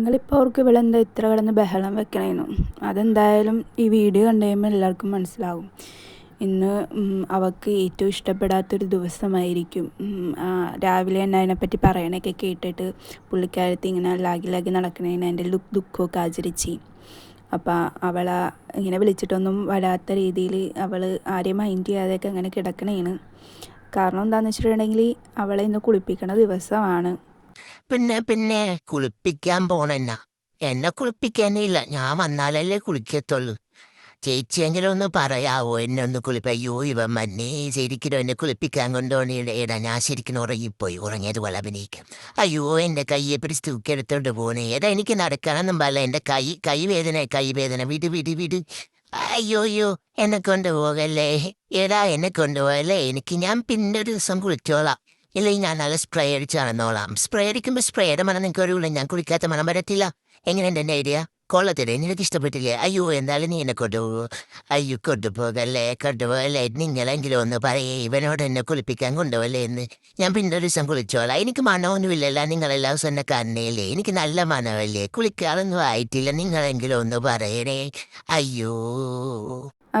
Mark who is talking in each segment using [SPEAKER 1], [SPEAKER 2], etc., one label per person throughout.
[SPEAKER 1] നിങ്ങളിപ്പോൾ അവർക്ക് ഇവളെന്താ ഇത്ര കിടന്ന് ബഹളം വെക്കണേന്നു. അതെന്തായാലും ഈ വീഡിയോ കണ്ടു കഴിയുമ്പോൾ എല്ലാവർക്കും മനസ്സിലാവും. ഇന്ന് അവൾക്ക് ഏറ്റവും ഇഷ്ടപ്പെടാത്തൊരു ദിവസമായിരിക്കും. രാവിലെ തന്നെ അതിനെപ്പറ്റി പറയണൊക്കെ കേട്ടിട്ട് പുള്ളിക്കാരത്തി ഇങ്ങനെ ലാഗി നടക്കണേന് എൻ്റെ ദുഃഖമൊക്കെ ആചരിച്ച്. അപ്പോൾ അവൾ ഇങ്ങനെ വിളിച്ചിട്ടൊന്നും വരാത്ത രീതിയിൽ അവൾ ആരെയും മൈൻഡ് ചെയ്യാതെയൊക്കെ അങ്ങനെ കിടക്കണേന്. കാരണം എന്താണെന്ന് വെച്ചിട്ടുണ്ടെങ്കിൽ അവളെ ഇന്ന് കുളിപ്പിക്കണ ദിവസമാണ്.
[SPEAKER 2] പിന്നെ കുളിപ്പിക്കാൻ പോണെന്നാ? എന്നെ കുളിപ്പിക്കാനില്ല, ഞാൻ വന്നാലല്ലേ കുളിക്കത്തുള്ളൂ. ചേച്ചിയെങ്കിലും ഒന്ന് പറയാവോ എന്നെ ഒന്ന് അയ്യോ ഇവൻ മന്നേ ശരിക്കും എന്നെ കുളിപ്പിക്കാൻ കൊണ്ടുപോണേടാ. ഞാൻ ശരിക്കും ഉറങ്ങിപ്പോയി, ഉറങ്ങിയതുപോലെ അഭിനയിക്കാം. അയ്യോ എൻ്റെ കയ്യെ പിടിച്ച് തൂക്കിയെടുത്തോണ്ട് പോണേ. ഏതാ എനിക്ക് നടക്കാനൊന്നും പാടില്ല. എൻ്റെ കൈവേദന വിട്. അയ്യോ എന്നെ കൊണ്ടുപോകല്ലേ. എന്നെ കൊണ്ടുപോകല്ലേ. ഞാൻ പിന്നെ ഒരു ദിവസം കുളിച്ചോളാം. ഇല്ലെങ്കിൽ ഞാൻ നല്ല സ്പ്രേ അടിച്ച് നടന്നോളാം. സ്പ്രേ അടിക്കുമ്പോൾ സ്പ്രേയുടെ മണം നിങ്ങൾക്ക് അറിയില്ല, ഞാൻ കുളിക്കാത്ത മണം വരത്തില്ല. എങ്ങനെയുണ്ട് എൻ്റെ ഐഡിയ? കൊള്ളത്തില്ലേ? നിനക്ക് ഇഷ്ടപ്പെട്ടില്ലേ? അയ്യോ എന്തായാലും നീ എന്നെ കൊണ്ടുപോകൂ. അയ്യോ കൊണ്ടുപോകല്ലേ. നിങ്ങളെങ്കിലും ഒന്ന് പറയേ ഇവനോട് എന്നെ കുളിപ്പിക്കാൻ കൊണ്ടുപോകല്ലേ എന്ന്. ഞാൻ പിന്നെ ഒരു ദിവസം കുളിച്ചോളാം. എനിക്ക് മണമൊന്നുമില്ലല്ലോ, നിങ്ങളെല്ലാ ദിവസം എന്നെ കണ്ണേലേ. എനിക്ക് നല്ല മണമല്ലേ, കുളിക്കാറൊന്നും ആയിട്ടില്ല. നിങ്ങളെങ്കിലും ഒന്ന് പറയണേ. അയ്യോ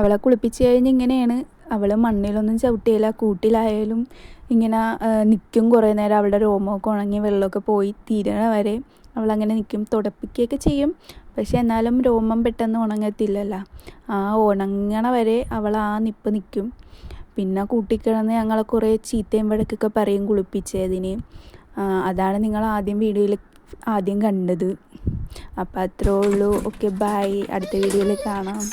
[SPEAKER 1] അവളെ കുളിപ്പിച്ച് കഴിഞ്ഞ് ഇങ്ങനെയാണ്. അവൾ മണ്ണിലൊന്നും ചവിട്ടിയില്ല. കൂട്ടിലായാലും ഇങ്ങനെ നിൽക്കും കുറേ നേരം. അവളുടെ രോമമൊക്കെ ഉണങ്ങി വെള്ളമൊക്കെ പോയി തീരണ വരെ അവളങ്ങനെ നിൽക്കും. തുടപ്പിക്കുകയൊക്കെ ചെയ്യും, പക്ഷെ എന്നാലും രോമം പെട്ടെന്ന് ഉണങ്ങത്തില്ലല്ലോ. ആ ഉണങ്ങണ വരെ അവൾ ആ നിപ്പ് നിൽക്കും. പിന്നെ കൂട്ടിക്കിടന്ന് ഞങ്ങളെ കുറേ ചീത്തയും വഴക്കൊക്കെ പറയും കുളിപ്പിച്ചതിന്. അതാണ് നിങ്ങൾ വീഡിയോയിൽ ആദ്യം കണ്ടത്. അപ്പോൾ അത്രേ ഉള്ളൂ. Okay, bye. അടുത്ത വീഡിയോയിൽ കാണാം.